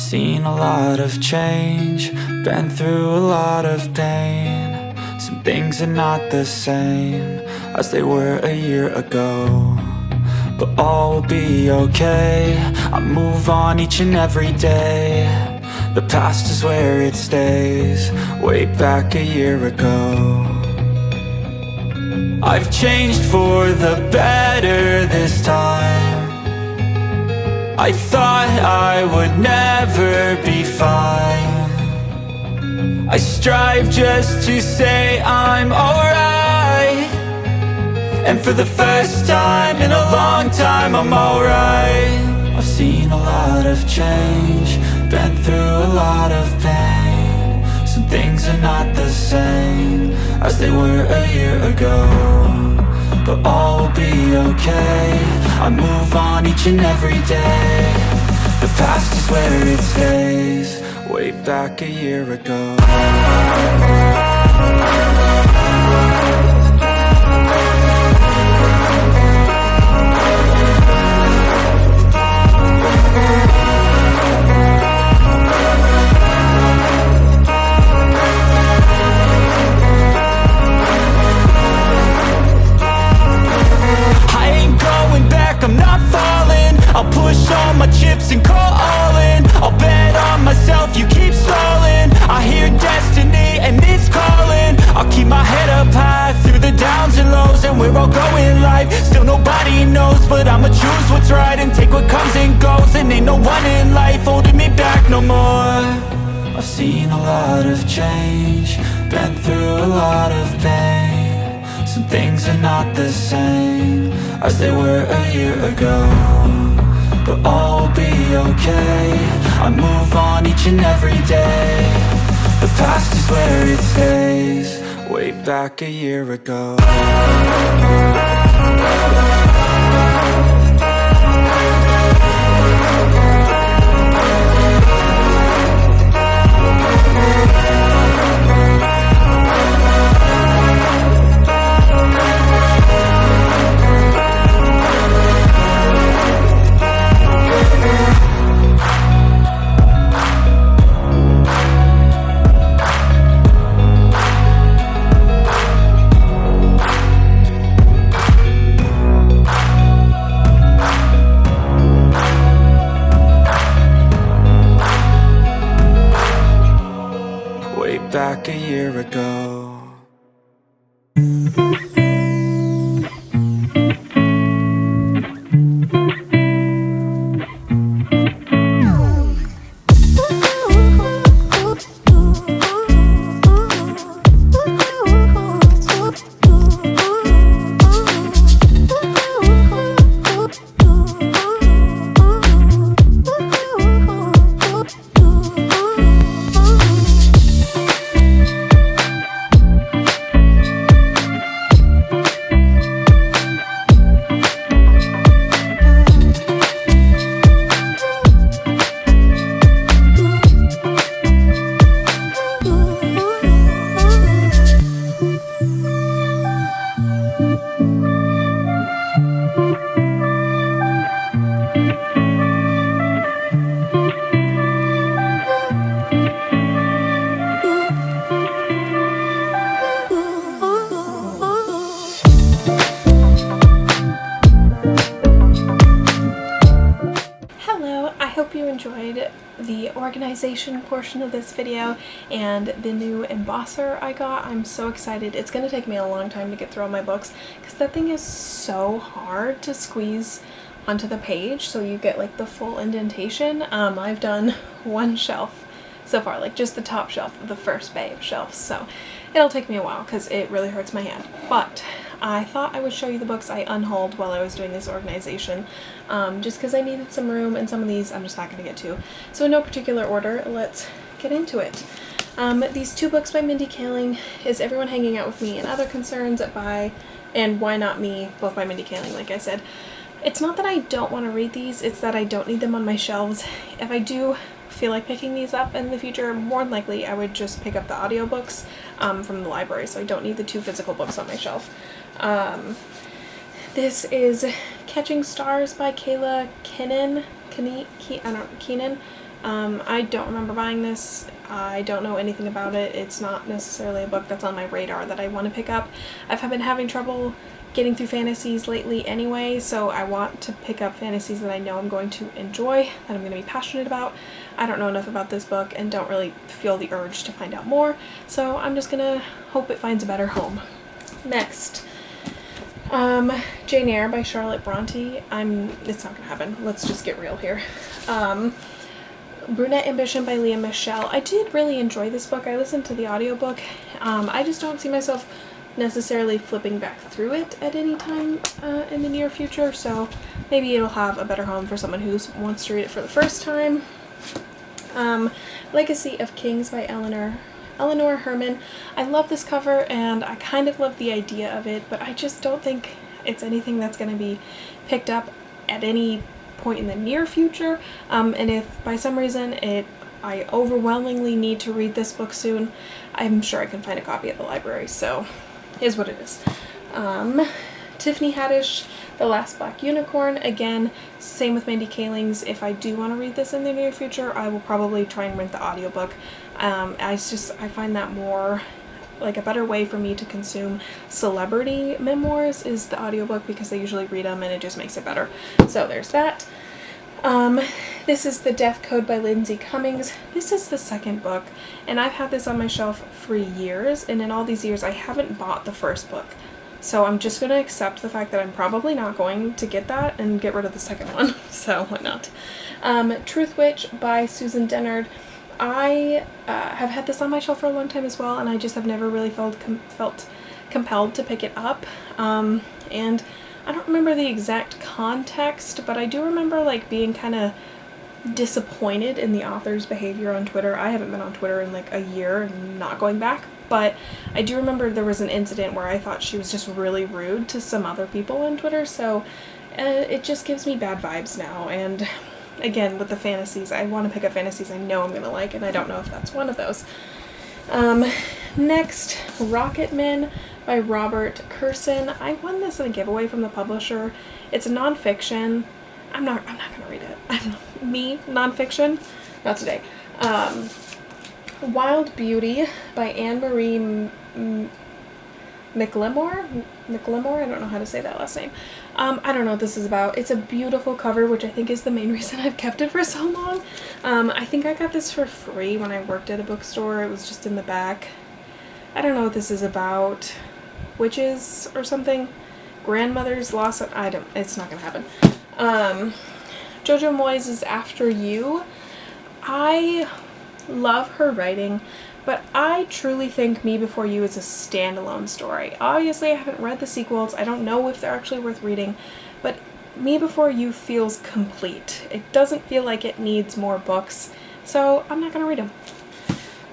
seen a lot of change, been through a lot of pain. Some things are not the same as they were a year ago, but all will be okay. I move on each and every day. The past is where it stays, way back a year ago. I've changed for the better this time. I thought I would never be fine. I strive just to say I'm alright, and for the first time in a long time I'm alright. I've seen a lot of change, been through a lot of pain. Some things are not the same as they were a year ago, but all will be okay. I move on each and every day. The past is where it stays, way back a year ago. I'm not falling, I'll push all my chips and call all in. I'll bet on myself, you keep stalling. I hear destiny and it's calling. I'll keep my head up high through the downs and lows, and we're all going life. Still nobody knows, but I'ma choose what's right and take what comes and goes. And ain't no one in life holding me back no more. I've seen a lot of change, been through a lot of pain. Some things are not the same as they were a year ago, but all will be okay. I move on each and every day. The past is where it stays, way back a year ago. Back a year ago. The organization portion of this video and the new embosser I got. I'm so excited. It's going to take me a long time to get through all my books because that thing is so hard to squeeze onto the page so you get like the full indentation. I've done one shelf so far, like just the top shelf of the first bay of shelves, so it'll take me a while because it really hurts my hand. But I thought I would show you the books I unhauled while I was doing this organization, just because I needed some room, and some of these I'm just not going to get to. So in no particular order, let's get into it. These two books by Mindy Kaling is Everyone Hanging Out With Me and Other Concerns by, and Why Not Me, both by Mindy Kaling, like I said. It's not that I don't want to read these, it's that I don't need them on my shelves. If I do feel like picking these up in the future, more than likely I would just pick up the audiobooks from the library, so I don't need the two physical books on my shelf. This is Catching Stars by Kayla Keenan. I don't remember buying this. I don't know anything about it. It's not necessarily a book that's on my radar that I want to pick up. I've been having trouble getting through fantasies lately anyway, so I want to pick up fantasies that I know I'm going to enjoy, that I'm going to be passionate about. I don't know enough about this book and don't really feel the urge to find out more, so I'm just gonna hope it finds a better home. Next, Jane Eyre by Charlotte Bronte. It's not gonna happen. Let's just get real here. Brunette Ambition by Leah Michelle. I did really enjoy this book. I listened to the audiobook. I just don't see myself necessarily flipping back through it at any time in the near future, so maybe it'll have a better home for someone who wants to read it for the first time. Legacy of Kings by Eleanor Herman. I love this cover and I kind of love the idea of it, but I just don't think it's anything that's going to be picked up at any point in the near future, and if by some reason I overwhelmingly need to read this book soon, I'm sure I can find a copy at the library, so is what it is. Tiffany Haddish, The Last Black Unicorn. Again, same with Mandy Kaling's. If I do want to read this in the near future, I will probably try and rent the audiobook. I find that more like a better way for me to consume celebrity memoirs is the audiobook, because I usually read them and it just makes it better. So there's that. This is The Death Code by Lindsay Cummings. This is the second book, and I've had this on my shelf for years, and in all these years I haven't bought the first book. So I'm just going to accept the fact that I'm probably not going to get that and get rid of the second one. So why not? Truth Witch by Susan Dennard. I have had this on my shelf for a long time as well, and I just have never really felt compelled to pick it up. And I don't remember the exact context, but I do remember like being kind of disappointed in the author's behavior on Twitter. I haven't been on Twitter in like a year and not going back, but I do remember there was an incident where I thought she was just really rude to some other people on Twitter, so it just gives me bad vibes now. And again, with the fantasies, I want to pick up fantasies I know I'm going to like, and I don't know if that's one of those. Next, Rocketman by Robert Kurson. I won this in a giveaway from the publisher. It's a nonfiction. I'm not gonna read it. Nonfiction, not today. Wild Beauty by Anne-Marie McLemore. I don't know how to say that last name. I don't know what this is about. It's a beautiful cover, which I think is the main reason I've kept it for so long. I think I got this for free when I worked at a bookstore. It was just in the back. I don't know what this is about. Witches or something. Grandmother's lost. It's not gonna happen. Jojo Moyes' After You. I love her writing, but I truly think Me Before You is a standalone story. Obviously, I haven't read the sequels. I don't know if they're actually worth reading, but Me Before You feels complete. It doesn't feel like it needs more books, so I'm not gonna read them.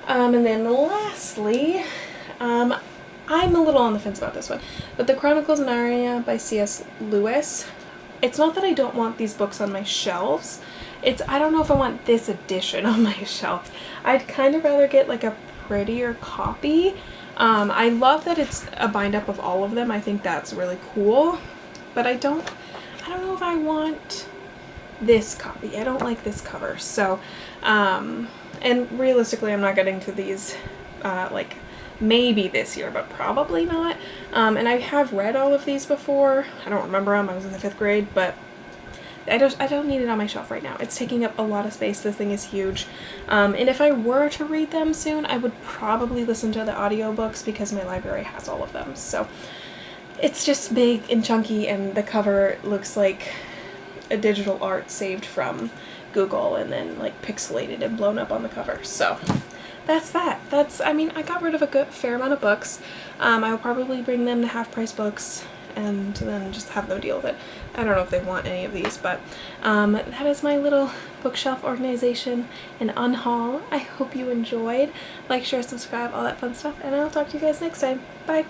And then lastly, I'm a little on the fence about this one, but The Chronicles of Narnia by C.S. Lewis. It's not that I don't want these books on my shelves. I don't know if I want this edition on my shelf. I'd kind of rather get like a prettier copy. I love that it's a bind up of all of them. I think that's really cool, but I don't know if I want this copy. I don't like this cover. So, and realistically, I'm not getting to these, like maybe this year, but probably not. And I have read all of these before. I don't remember them. I was in the 5th grade, but I don't need it on my shelf right now. It's taking up a lot of space. This thing is huge. And if I were to read them soon, I would probably listen to the audiobooks because my library has all of them. So it's just big and chunky, and the cover looks like a digital art saved from Google and then like pixelated and blown up on the cover. So that's that. I got rid of a fair amount of books. I will probably bring them to Half Price Books and then just have them deal with it. I don't know if they want any of these, but that is my little bookshelf organization and unhaul. I hope you enjoyed. Like, share, subscribe, all that fun stuff, and I'll talk to you guys next time. Bye!